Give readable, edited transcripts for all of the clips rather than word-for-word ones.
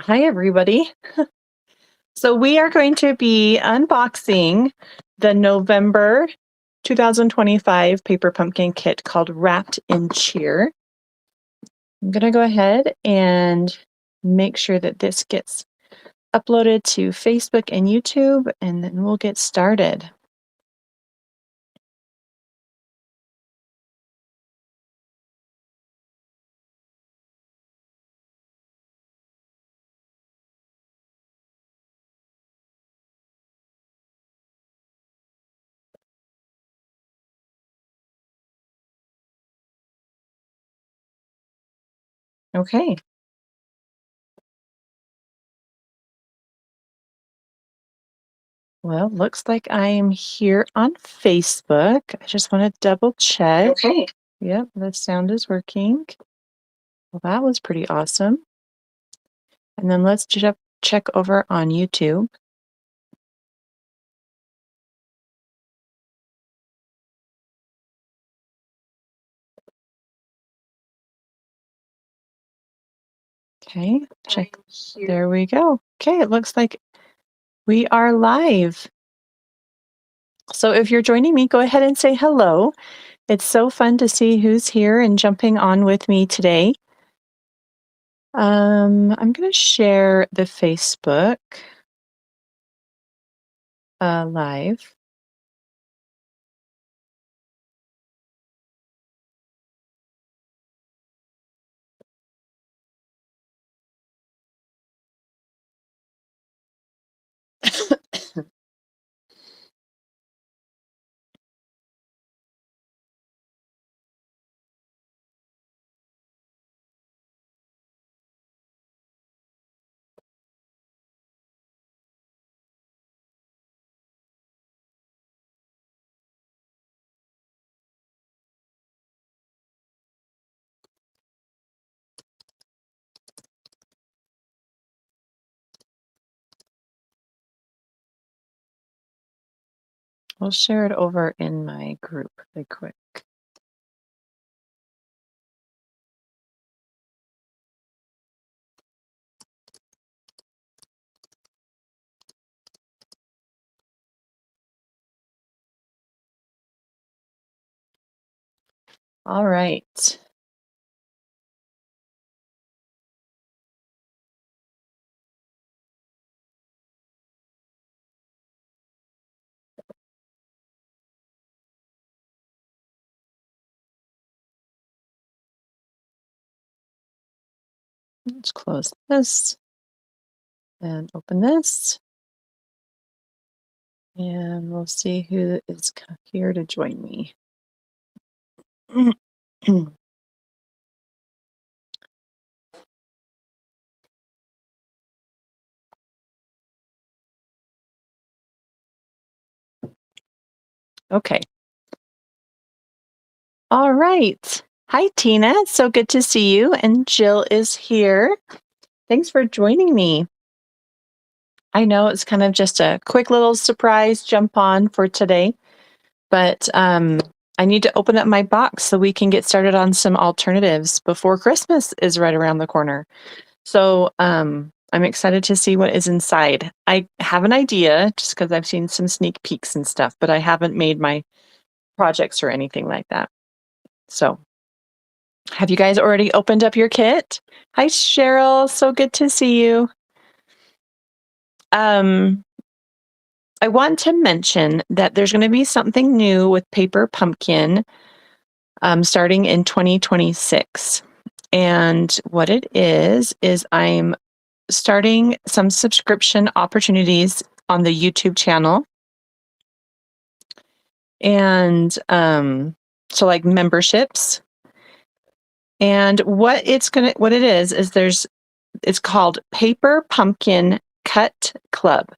Hi, everybody. So we are going to be unboxing the November 2025 Paper Pumpkin kit called Wrapped in Cheer. I'm going to go ahead and make sure that this gets uploaded to Facebook and YouTube, and then we'll get started. Okay. Well, looks like I'm here on Facebook. I just want to double check. Okay. Yep, the sound is working. Well, that was pretty awesome. And then let's check over on YouTube. Okay, check. There we go. Okay, it looks like we are live. So if you're joining me, go ahead and say hello. It's so fun to see who's here and jumping on with me today. I'm going to share the Facebook live. I'll share it over in my group really quick. All right. Let's close this and open this. And we'll see who is here to join me. Okay. All right. Hi, Tina. It's so good to see you. And Jill is here. Thanks for joining me. I know it's kind of just a quick little surprise jump on for today, but I need to open up my box so we can get started on some alternatives before Christmas is right around the corner. So I'm excited to see what is inside. I have an idea just because I've seen some sneak peeks and stuff, but I haven't made my projects or anything like that. So have you guys already opened up your kit? Hi, Cheryl. So good to see you. I want to mention that there's going to be something new with Paper Pumpkin starting in 2026. And what it is I'm starting some subscription opportunities on the YouTube channel. And so like memberships. And what it is it's called Paper Pumpkin Cut Club.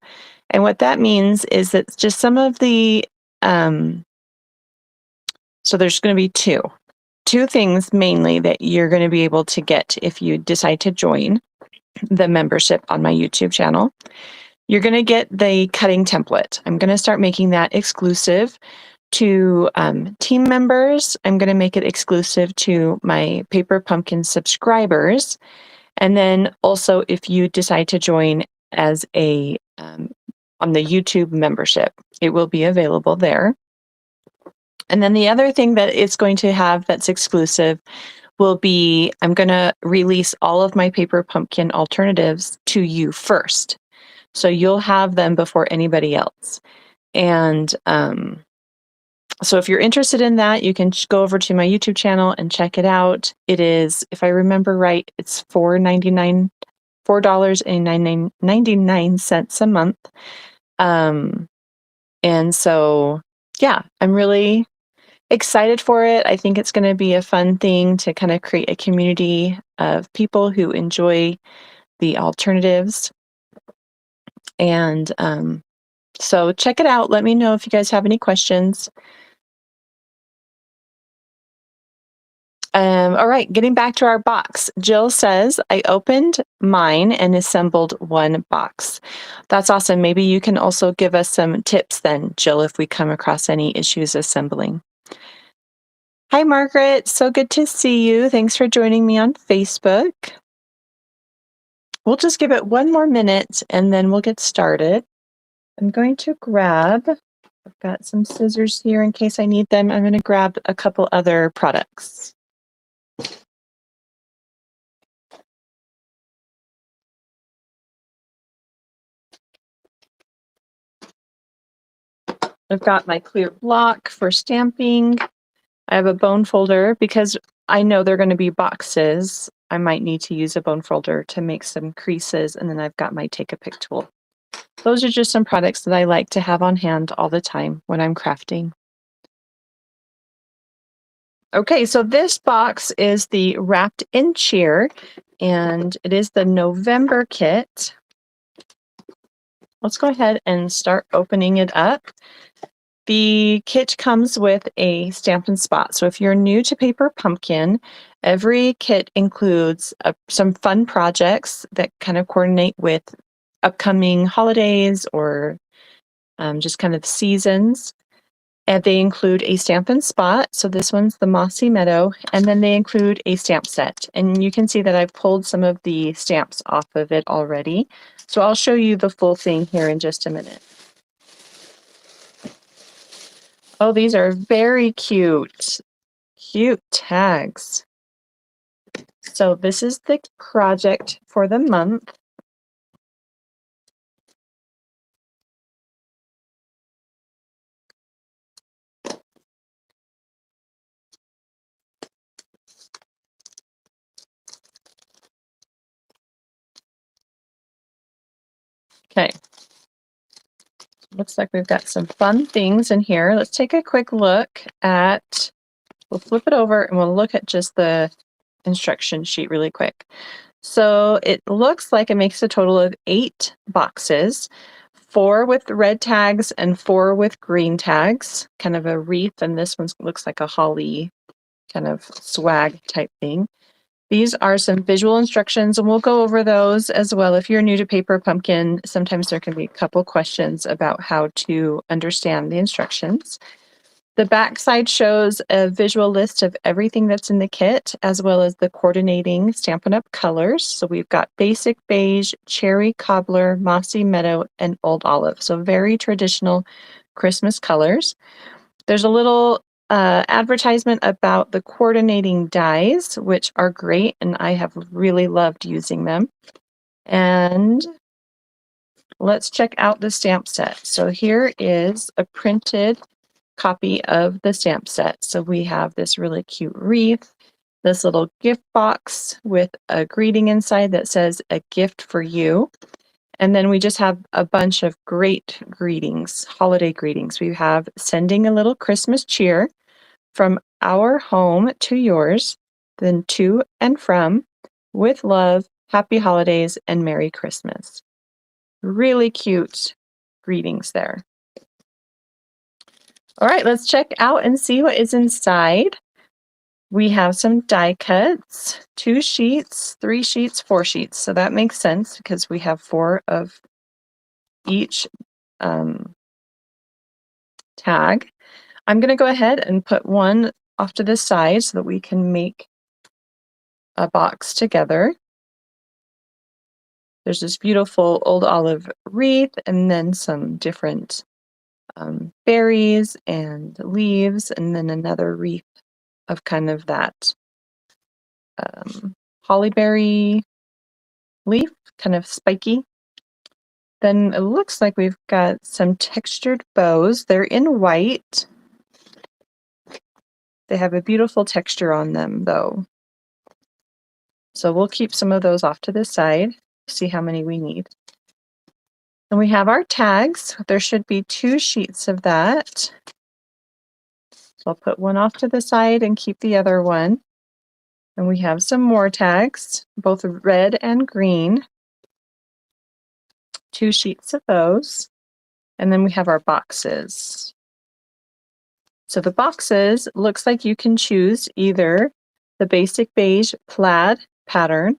And what that means is that just some of the so there's going to be two things mainly that you're going to be able to get if you decide to join the membership on my YouTube channel. You're going to get the cutting template. I'm going to start making that exclusive to team members. I'm going to make it exclusive to my Paper Pumpkin subscribers. And then also if you decide to join as a on the YouTube membership, it will be available there. And then the other thing that it's going to have that's exclusive will be, I'm going to release all of my Paper Pumpkin alternatives to you first. So you'll have them before anybody else. And so if you're interested in that, you can go over to my YouTube channel and check it out. It is, if I remember right, it's $4.99 a month. And so, yeah, I'm really excited for it. I think it's going to be a fun thing to kind of create a community of people who enjoy the alternatives. And so check it out. Let me know if you guys have any questions. All right, getting back to our box. Jill says, I opened mine and assembled one box. That's awesome. Maybe you can also give us some tips then, Jill, if we come across any issues assembling. Hi, Margaret. So good to see you. Thanks for joining me on Facebook. We'll just give it one more minute and then we'll get started. I'm going to grab, I've got some scissors here in case I need them. I'm going to grab a couple other products. I've got my clear block for stamping. I have a bone folder because I know they're going to be boxes. I might need to use a bone folder to make some creases, and then I've got my take a pick tool. Those are just some products that I like to have on hand all the time when I'm crafting. Okay, so this box is the Wrapped in Cheer, and it is the November kit. Let's go ahead and start opening it up. The kit comes with a Stampin' Spot. So if you're new to Paper Pumpkin, every kit includes some fun projects that kind of coordinate with upcoming holidays or just kind of seasons. And they include a Stampin' Spot. So this one's the Mossy Meadow. And then they include a stamp set. And you can see that I've pulled some of the stamps off of it already. So I'll show you the full thing here in just a minute. Oh, these are very cute. Cute tags. So this is the project for the month. Okay. Looks like we've got some fun things in here. Let's take a quick look at, we'll flip it over and we'll look at just the instruction sheet really quick. So it looks like it makes a total of 8 boxes, 4 with red tags and 4 with green tags, kind of a wreath, and this one looks like a holly kind of swag type thing. These are some visual instructions, and we'll go over those as well. If you're new to Paper Pumpkin, sometimes there can be a couple questions about how to understand the instructions. The back side shows a visual list of everything that's in the kit, as well as the coordinating Stampin' Up! Colors. So we've got basic beige, cherry cobbler, mossy meadow, and old olive. So very traditional Christmas colors. There's a little advertisement about the coordinating dies, which are great, and I have really loved using them. And let's check out the stamp set. So here is a printed copy of the stamp set. So we have this really cute wreath, this little gift box with a greeting inside that says a gift for you. And then we just have a bunch of great greetings, holiday greetings. We have sending a little Christmas cheer from our home to yours, then to and from, with love, happy holidays, and Merry Christmas. Really cute greetings there. All right, let's check out and see what is inside. We have some die cuts, 2 sheets, 3 sheets, 4 sheets. So that makes sense because we have 4 of each tag. I'm going to go ahead and put one off to the side so that we can make a box together. There's this beautiful old olive wreath and then some different berries and leaves, and then another wreath of kind of that hollyberry leaf, kind of spiky. Then it looks like we've got some textured bows. They're in white. They have a beautiful texture on them though. So we'll keep some of those off to the side, see how many we need. And we have our tags. There should be 2 sheets of that. So I'll put one off to the side and keep the other one. And we have some more tags, both red and green. 2 sheets of those. And then we have our boxes. So the boxes, looks like you can choose either the basic beige plaid pattern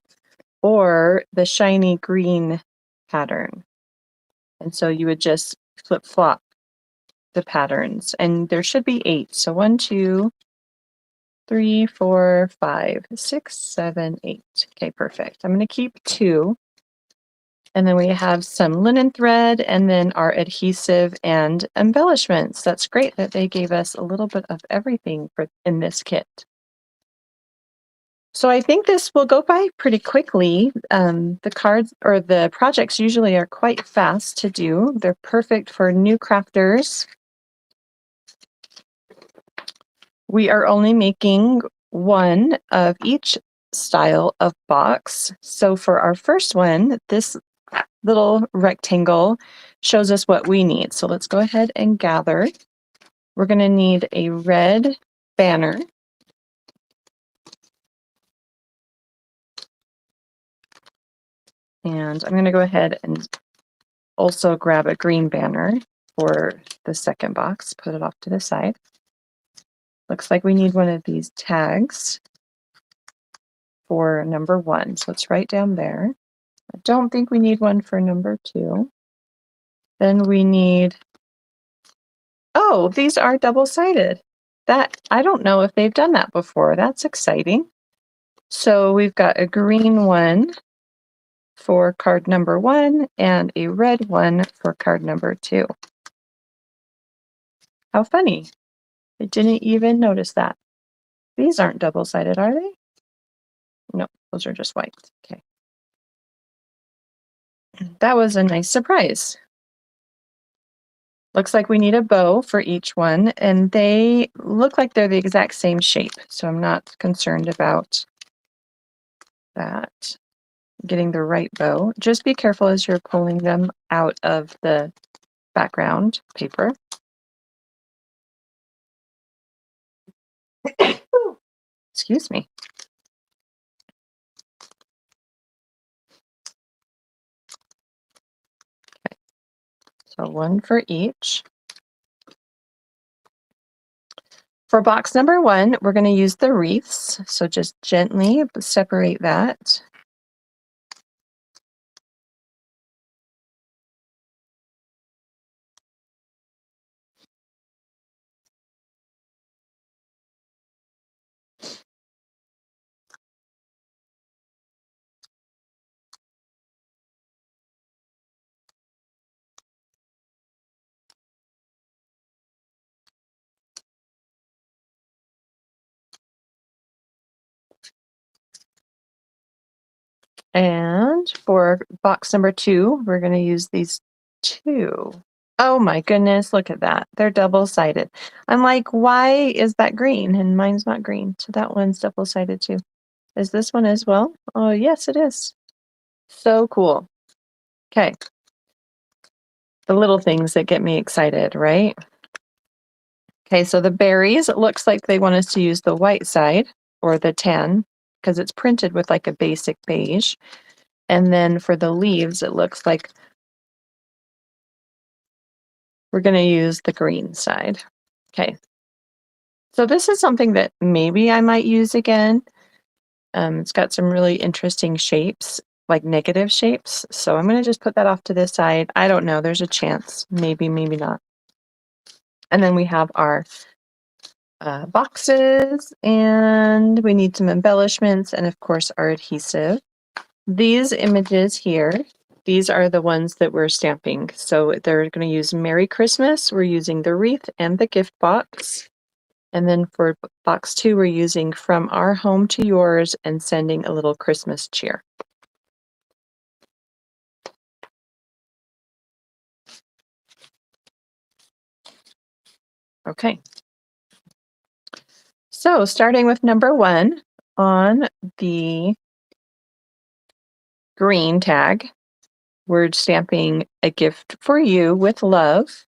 or the shiny green pattern. And so you would just flip-flop the patterns, and there should be 8. So 1, 2, 3, 4, 5, 6, 7, 8. Okay, perfect. I'm going to keep 2. And then we have some linen thread and then our adhesive and embellishments. That's great that they gave us a little bit of everything in this kit. So I think this will go by pretty quickly. The cards or the projects usually are quite fast to do. They're perfect for new crafters. We are only making 1 of each style of box. So for our first one, this little rectangle shows us what we need. So let's go ahead and gather. We're going to need a red banner. And I'm going to go ahead and also grab a green banner for the second box, put it off to the side. Looks like we need one of these tags for number 1. So it's right down there. I don't think we need one for number 2. Then we need, oh, these are double-sided. That, I don't know if they've done that before. That's exciting. So we've got a green one for card number 1 and a red one for card number 2. How funny. I didn't even notice that. These aren't double-sided, are they? No, those are just white. Okay. That was a nice surprise. Looks like we need a bow for each one, and they look like they're the exact same shape, so I'm not concerned about that. Getting the right bow. Just be careful as you're pulling them out of the background paper. Excuse me. Okay. So 1 for each. For box number 1, we're going to use the wreaths. So just gently separate that. And for box number 2, we're going to use these 2. Oh my goodness, look at that. They're double-sided. I'm like, why is that green? And mine's not green. So that one's double-sided too. Is this one as well? Oh, yes, it is. So cool. Okay. The little things that get me excited, right? Okay, so the berries, it looks like they want us to use the white side or the tan because it's printed with like a basic beige. And then for the leaves, it looks like we're going to use the green side. Okay. So this is something that maybe I might use again. It's got some really interesting shapes, like negative shapes. So I'm going to just put that off to this side. I don't know. There's a chance. Maybe, maybe not. And then we have our boxes, and we need some embellishments, and of course our adhesive. These images here these are the ones that we're stamping. So they're going to use Merry Christmas. We're using the wreath and the gift box. And then for box 2, we're using From Our Home to Yours and sending a little Christmas cheer. Okay. So starting with number 1 on the green tag, we're stamping A Gift for You with Love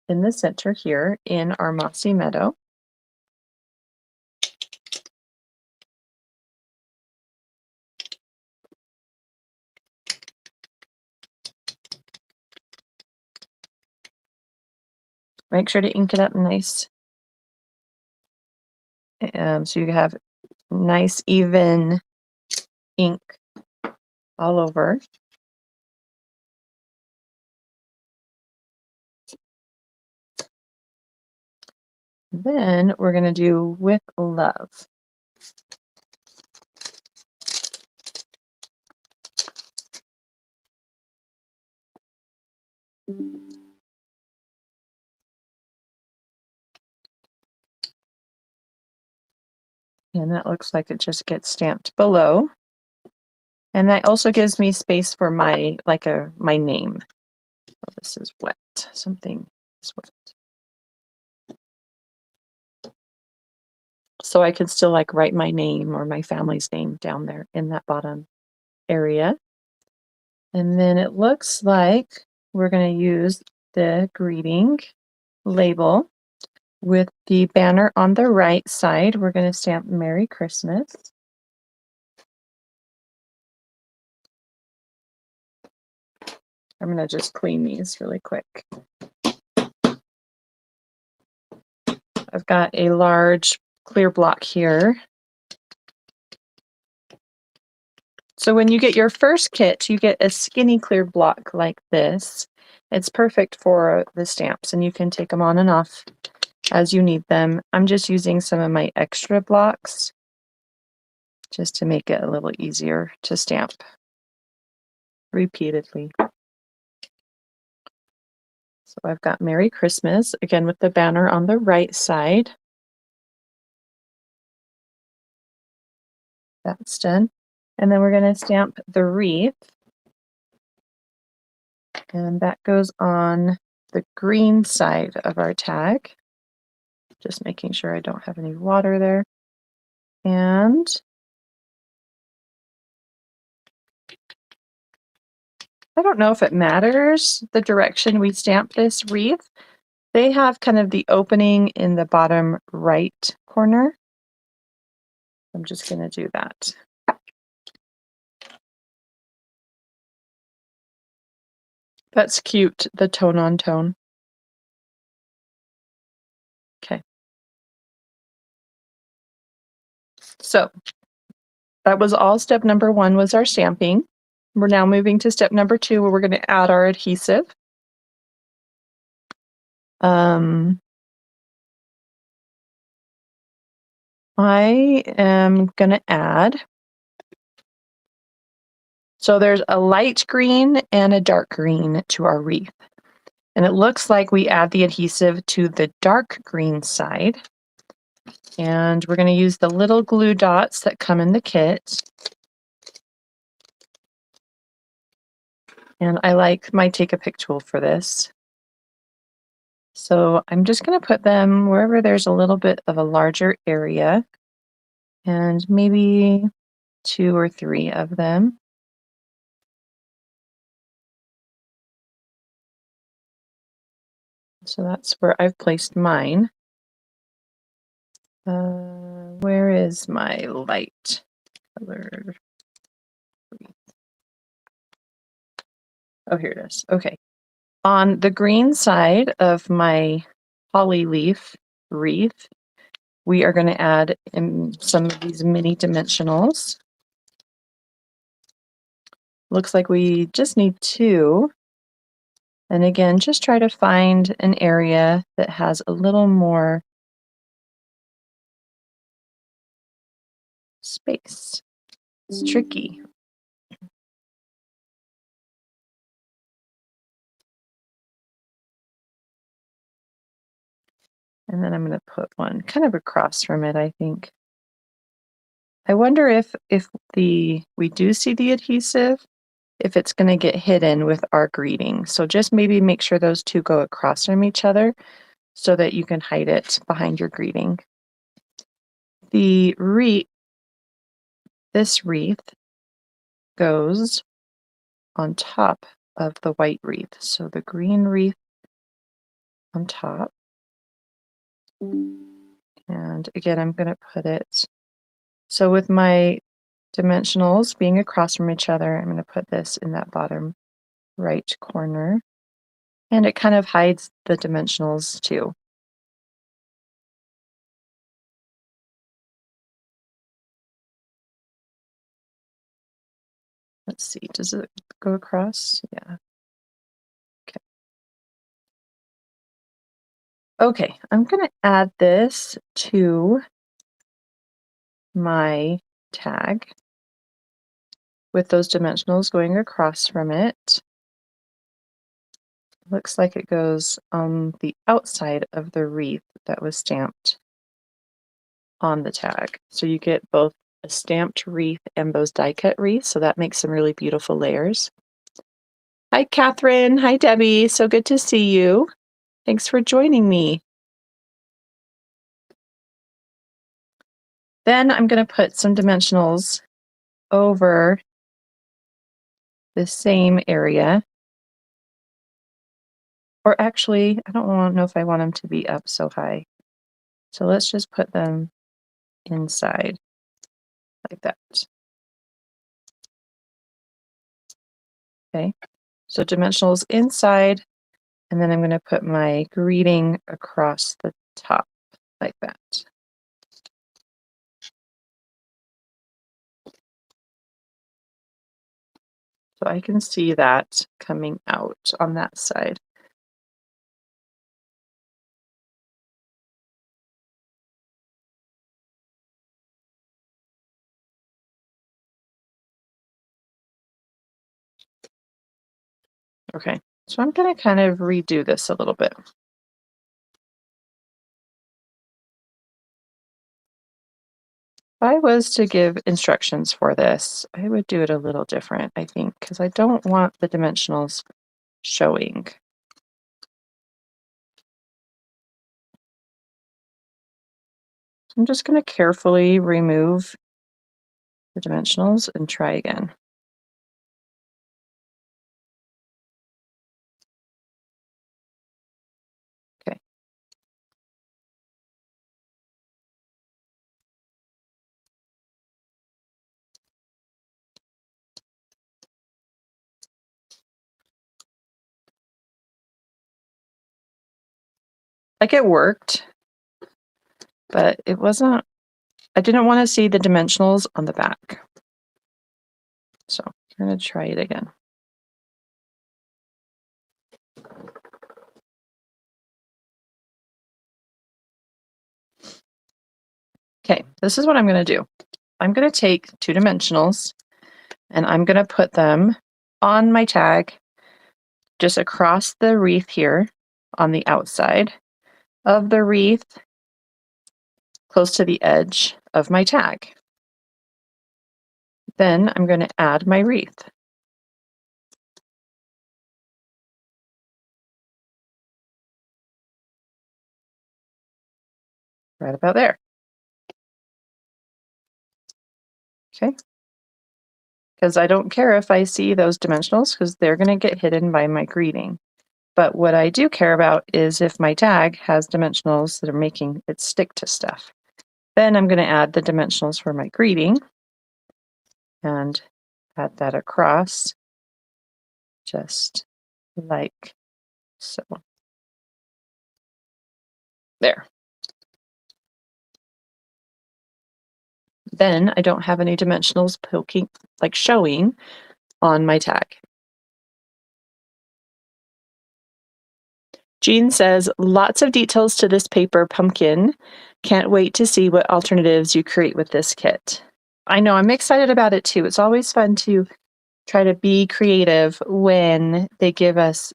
in the center here in our mossy meadow. Make sure to ink it up nice. So you have nice even ink all over. Then we're going to do With Love. And that looks like it just gets stamped below. And that also gives me space for my my name. Oh, this is wet. Something is wet. So I can still write my name or my family's name down there in that bottom area. And then it looks like we're going to use the greeting label with the banner on the right side. We're going to stamp Merry Christmas. I'm going to just clean these really quick. I've got a large clear block here. So when you get your first kit, you get a skinny clear block like this. It's perfect for the stamps, and you can take them on and off as you need them. I'm just using some of my extra blocks just to make it a little easier to stamp repeatedly. So I've got Merry Christmas, again with the banner on the right side. That's done. And then we're going to stamp the wreath. And that goes on the green side of our tag. Just making sure I don't have any water there. And I don't know if it matters the direction we stamp this wreath. They have kind of the opening in the bottom right corner. I'm just going to do that. That's cute, the tone on tone. Okay. So that was all step number 1 was our stamping. We're now moving to step number 2 where we're going to add our adhesive. I am going to add, so there's a light green and a dark green to our wreath. And it looks like we add the adhesive to the dark green side. And we're going to use the little glue dots that come in the kit. And I like my Take a Pic tool for this. So I'm just going to put them wherever there's a little bit of a larger area, and maybe 2 or 3 of them. So that's where I've placed mine. Where is my light color? Oh, here it is. Okay. On the green side of my holly leaf wreath, we are going to add in some of these mini dimensionals. Looks like we just need 2. And again, just try to find an area that has a little more space. It's tricky. And then I'm going to put one kind of across from it, I think. I wonder if we do see the adhesive, if it's going to get hidden with our greeting. So just maybe make sure those two go across from each other so that you can hide it behind your greeting. The wreath, this wreath goes on top of the white wreath. So the green wreath on top. And again, I'm going to put it, so with my dimensionals being across from each other, I'm going to put this in that bottom right corner. And it kind of hides the dimensionals too. Let's see, does it go across? Yeah. Okay, I'm going to add this to my tag with those dimensionals going across from it. Looks like it goes on the outside of the wreath that was stamped on the tag. So you get both a stamped wreath and those die cut wreaths, so that makes some really beautiful layers. Hi, Catherine. Hi, Debbie. So good to see you. Thanks for joining me. Then I'm going to put some dimensionals over the same area. Or actually, I don't know if I want them to be up so high. So let's just put them inside like that. Okay, so dimensionals inside, and then I'm going to put my greeting across the top like that. So I can see that coming out on that side. Okay, so I'm going to kind of redo this a little bit. If I was to give instructions for this, I would do it a little different, I think, because I don't want the dimensionals showing. I'm just going to carefully remove the dimensionals and try again. Okay. Like it worked, but it wasn't, I didn't want to see the dimensionals on the back. So I'm going to try it again. Okay, this is what I'm going to do. I'm going to take two dimensionals and I'm going to put them on my tag just across the wreath here on the outside of the wreath, close to the edge of my tag. Then I'm going to add my wreath. Right about there. Okay. Because I don't care if I see those dimensionals because they're going to get hidden by my greeting. But what I do care about is if my tag has dimensionals that are making it stick to stuff. Then I'm going to add the dimensionals for my greeting and add that across just like so. There. Then I don't have any dimensionals poking, like showing on my tag. Jean says, lots of details to this paper, Pumpkin. Can't wait to see what alternatives you create with this kit. I know, I'm excited about it too. It's always fun to try to be creative when they give us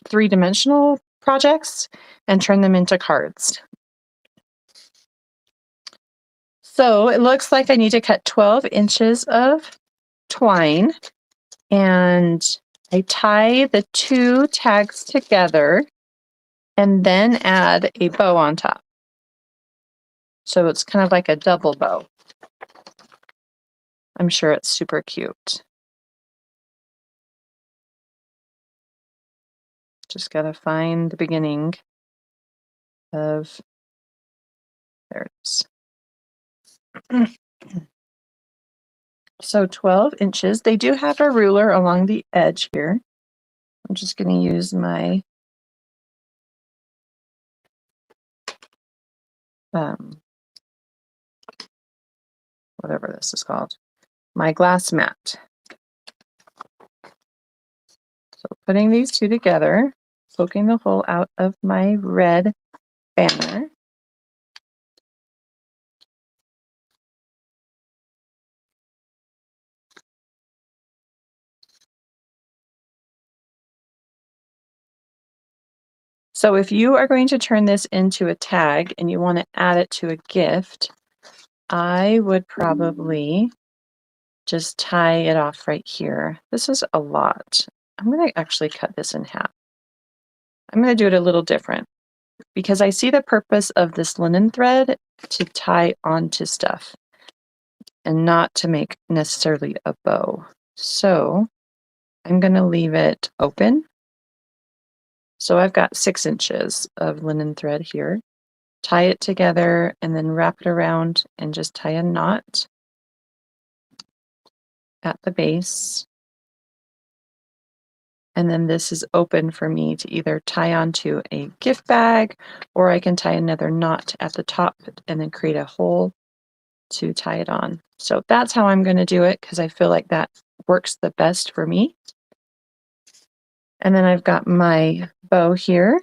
three-dimensional projects and turn them into cards. So it looks like I need to cut 12 inches of twine, and I tie the 2 tags together and then add a bow on top. So it's kind of like a double bow. I'm sure it's super cute. Just gotta find the beginning of, there it is. So 12 inches. They do have a ruler along the edge here. I'm just going to use my whatever this is called, my glass mat. So putting these 2 together, poking the hole out of my red banner. So if you are going to turn this into a tag and you want to add it to a gift, I would probably just tie it off right here. This is a lot. I'm going to actually cut this in half. I'm going to do it a little different because I see the purpose of this linen thread to tie onto stuff and not to make necessarily a bow. So I'm going to leave it open. So I've got 6 inches of linen thread here. Tie it together and then wrap it around and just tie a knot at the base. And then this is open for me to either tie onto a gift bag, or I can tie another knot at the top and then create a hole to tie it on. So that's how I'm going to do it because I feel like that works the best for me. And then I've got my bow here.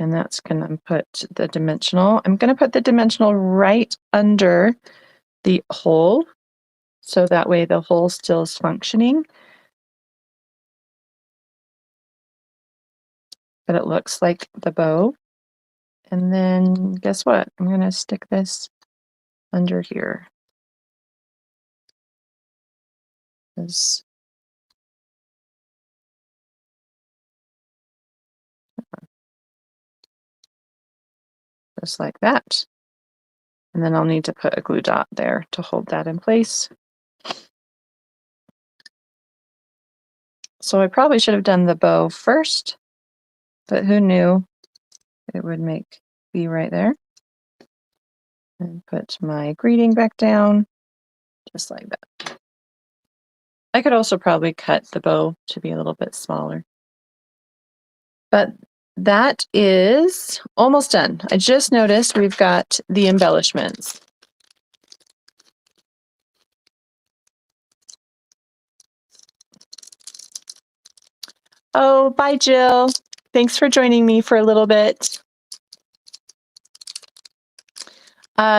And that's going to put the dimensional. I'm going to put the dimensional right under the hole, so that way the hole still is functioning. But it looks like the bow. And then guess what? I'm going to stick this under here. Just like that. And then I'll need to put a glue dot there to hold that in place. So I probably should have done the bow first, but who knew it would be right there. And put my greeting back down, just like that. I could also probably cut the bow to be a little bit smaller. But that is almost done. I just noticed we've got the embellishments. Oh, bye, Jill. Thanks for joining me for a little bit.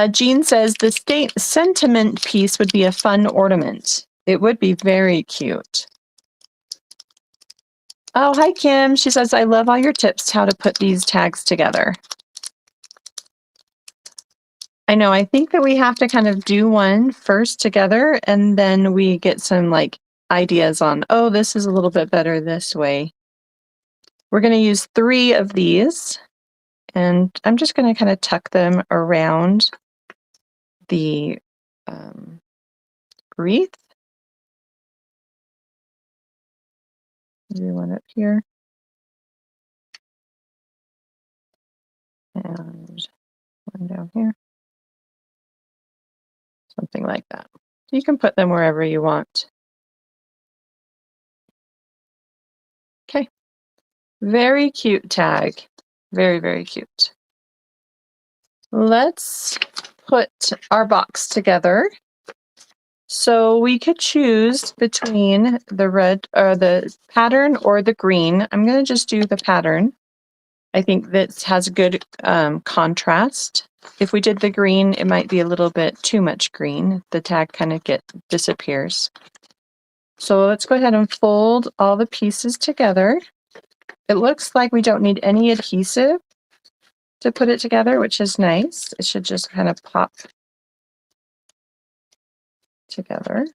Jean says the sentiment piece would be a fun ornament. It would be very cute. Oh, hi, Kim. She says, I love all your tips how to put these tags together. I know. I think that we have to kind of do one first together, and then we get some like ideas on, oh, this is a little bit better this way. We're going to use 3 of these, and I'm just going to kind of tuck them around the wreath. Do one up here. And one down here. Something like that. You can put them wherever you want. Okay. Very cute tag. Very, very cute. Let's put our box together. So we could choose between the red or the pattern or the green. I'm going to just do the pattern. I think this has good contrast. If we did the green, it might be a little bit too much green. The tag kind of disappears. So let's go ahead and fold all the pieces together. It looks like we don't need any adhesive to put it together, which is nice. It should just kind of pop together.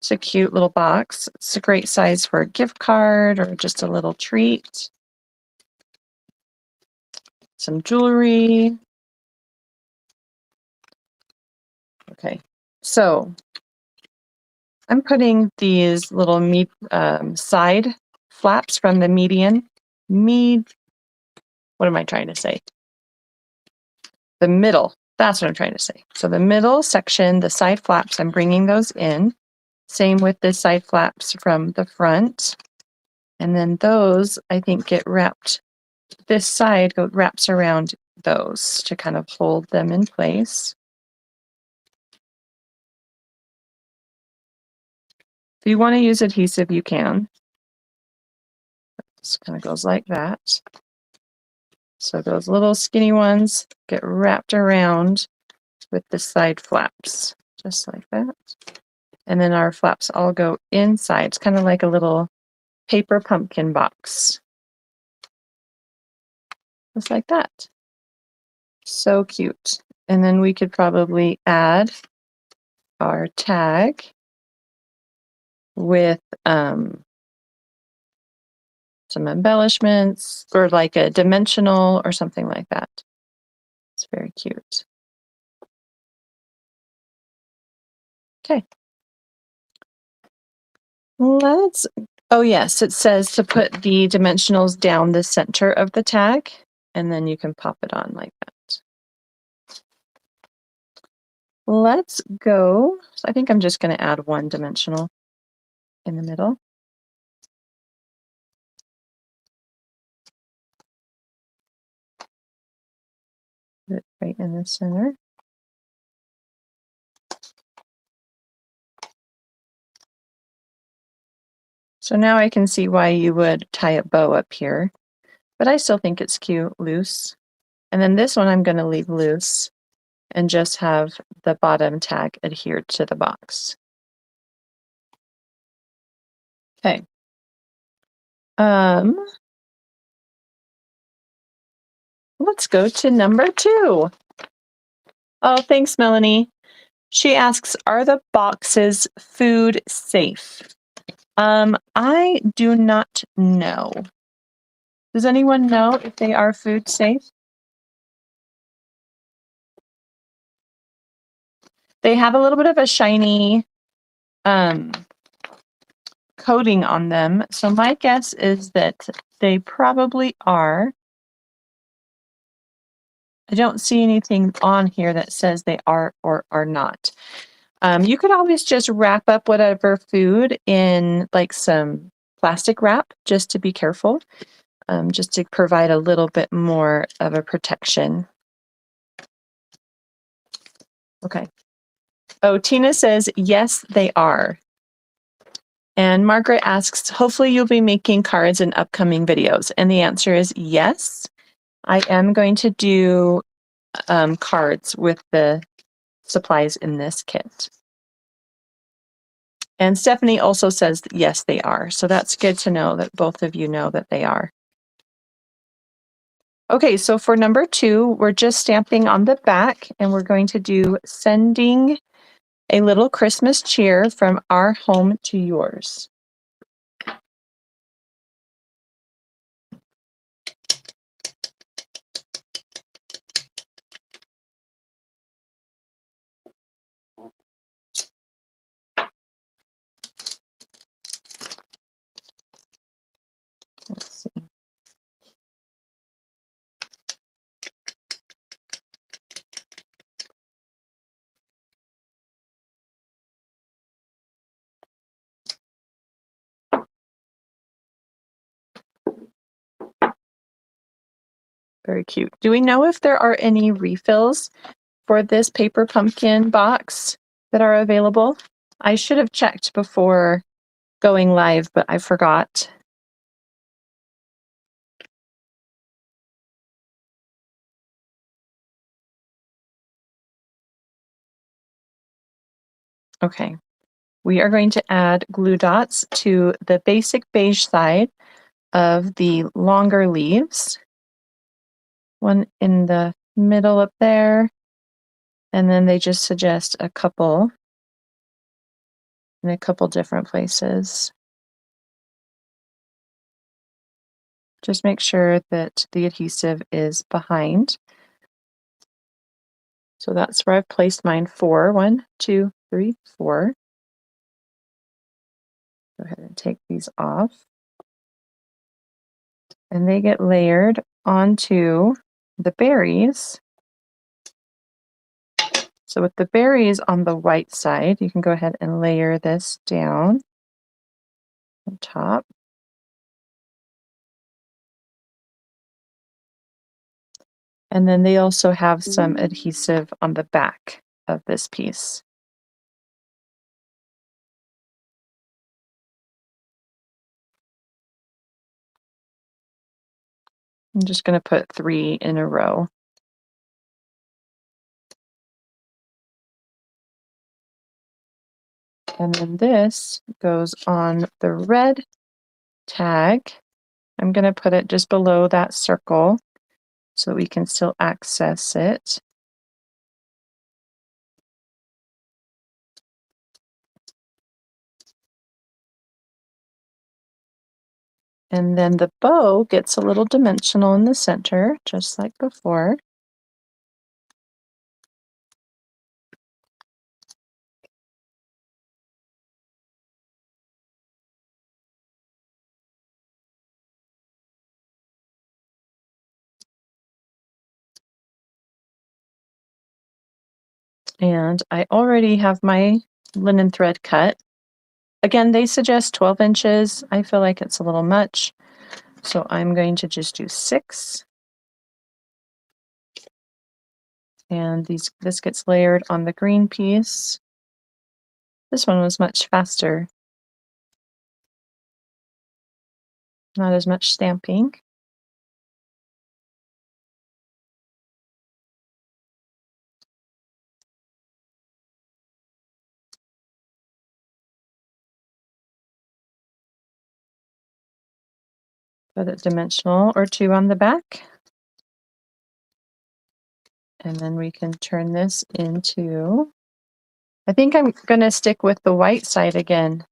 It's a cute little box. It's a great size for a gift card or just a little treat. Some jewelry. Okay, so I'm putting these little side flaps from the what am I trying to say? The middle, that's what I'm trying to say. So the middle section, the side flaps, I'm bringing those in. Same with the side flaps from the front. And then those, I think, get wrapped. This side wraps around those to kind of hold them in place. If you want to use adhesive, you can. This kind of goes like that. So those little skinny ones get wrapped around with the side flaps, just like that. And then our flaps all go inside. It's kind of like a little paper pumpkin box. Just like that. So cute. And then we could probably add our tag with some embellishments or like a dimensional or something like that. It's very cute. Okay. Oh yes, it says to put the dimensionals down the center of the tag, and then you can pop it on like that. Let's go. So I think I'm just going to add one dimensional in the middle. Put it right in the center. So now I can see why you would tie a bow up here, but I still think it's cute, loose. And then this one I'm going to leave loose and just have the bottom tag adhered to the box. Okay. Let's go to number 2. Oh, thanks, Melanie. She asks, are the boxes food safe? I do not know. Does anyone know if they are food safe? They have a little bit of a shiny coating on them. So my guess is that they probably are. I don't see anything on here that says they are or are not. You could always just wrap up whatever food in like some plastic wrap just to be careful, just to provide a little bit more of a protection. Okay. Oh, Tina says, yes, they are. And Margaret asks, hopefully you'll be making cards in upcoming videos. And the answer is yes. I am going to do cards with the supplies in this kit. And Stephanie also says that yes, they are. So that's good to know that both of you know that they are. Okay, so for number 2, we're just stamping on the back and we're going to do sending a little Christmas cheer from our home to yours. Let's see. Very cute. Do we know if there are any refills for this paper pumpkin box that are available? I should have checked before going live, but I forgot. Okay, we are going to add glue dots to the basic beige side of the longer leaves. One in the middle up there, and then they just suggest a couple in a couple different places. Just make sure that the adhesive is behind. So that's where I've placed mine 4. 1, 2, 3, 4. Go ahead and take these off. And they get layered onto the berries. So with the berries on the white side, you can go ahead and layer this down on top. And then they also have some adhesive on the back of this piece. I'm just going to put 3 in a row. And then this goes on the red tag. I'm going to put it just below that circle so we can still access it. And then the bow gets a little dimensional in the center, just like before. And I already have my linen thread cut. Again, they suggest 12 inches. I feel like it's a little much, so I'm going to just do 6. And this gets layered on the green piece. This one was much faster. Not as much stamping. Put a dimensional or 2 on the back. And then we can turn this into, I think I'm going to stick with the white side again.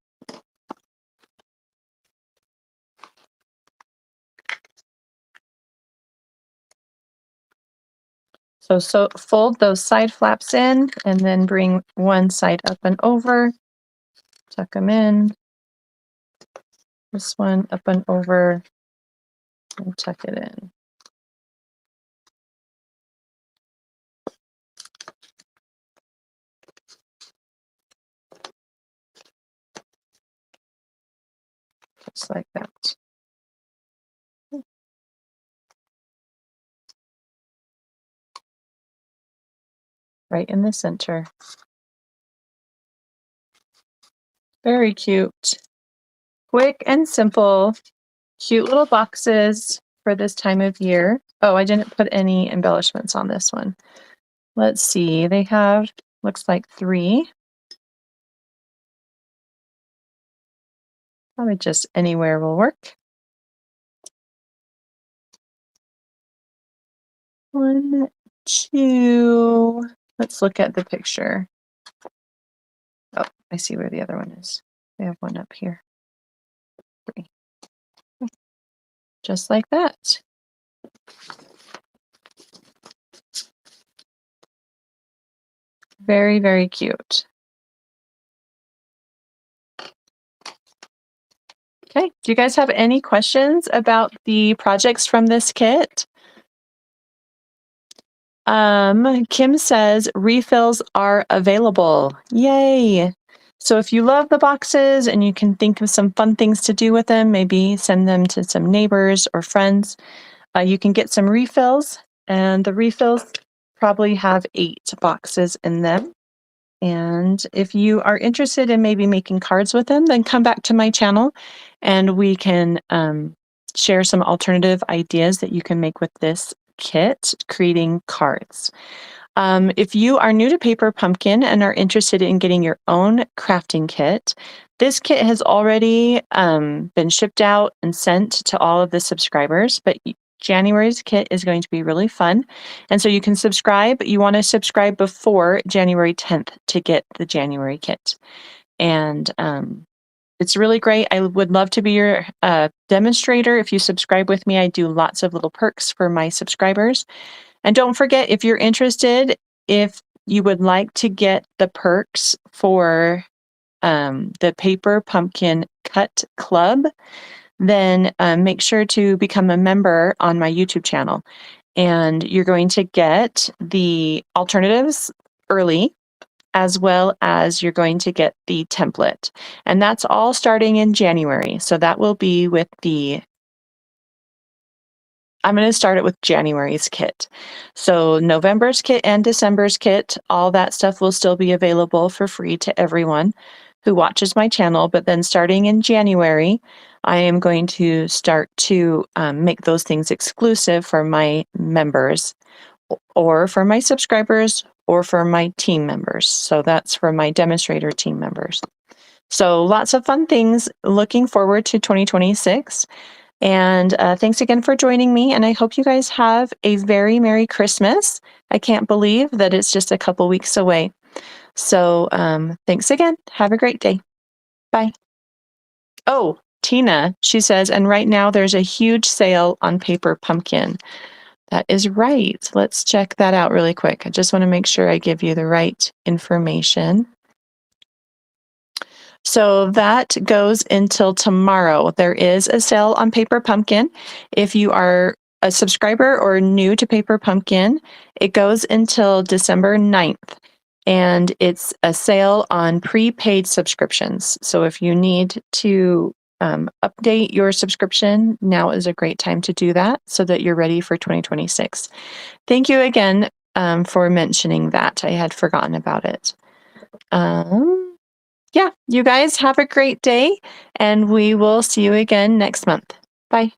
So fold those side flaps in and then bring one side up and over, tuck them in. This one up and over and tuck it in. Just like that. Right in the center. Very cute. Quick and simple. Cute little boxes for this time of year. Oh, I didn't put any embellishments on this one. Let's see. They have, looks like 3. Probably just anywhere will work. 1, 2. Let's look at the picture. Oh, I see where the other one is. They have one up here. 3. Just like that. Very, very cute. Okay, do you guys have any questions about the projects from this kit? Kim says refills are available. Yay! So if you love the boxes and you can think of some fun things to do with them, maybe send them to some neighbors or friends, you can get some refills, and the refills probably have 8 boxes in them. And if you are interested in maybe making cards with them, then come back to my channel and we can share some alternative ideas that you can make with this kit, creating cards. If you are new to Paper Pumpkin and are interested in getting your own crafting kit, this kit has already been shipped out and sent to all of the subscribers, but January's kit is going to be really fun. And so you can subscribe. You want to subscribe before January 10th to get the January kit. And it's really great. I would love to be your demonstrator. If you subscribe with me, I do lots of little perks for my subscribers. And don't forget, if you're interested, if you would like to get the perks for the Paper Pumpkin Cut Club, then make sure to become a member on my YouTube channel. And you're going to get the alternatives early, as well as you're going to get the template. And that's all starting in January. So that will be with I'm going to start it with January's kit. So November's kit and December's kit, all that stuff will still be available for free to everyone who watches my channel. But then starting in January, I am going to start to make those things exclusive for my members or for my subscribers or for my team members. So that's for my demonstrator team members. So lots of fun things. Looking forward to 2026. And thanks again for joining me. And I hope you guys have a very Merry Christmas. I can't believe that it's just a couple weeks away. So thanks again. Have a great day. Bye. Oh, Tina, she says, and right now there's a huge sale on Paper Pumpkin. That is right. Let's check that out really quick. I just want to make sure I give you the right information. So that goes until tomorrow. There is a sale on Paper Pumpkin. If you are a subscriber or new to Paper Pumpkin, it goes until December 9th. And it's a sale on prepaid subscriptions. So if you need to update your subscription, now is a great time to do that so that you're ready for 2026. Thank you again for mentioning that. I had forgotten about it. Yeah, you guys have a great day, and we will see you again next month. Bye.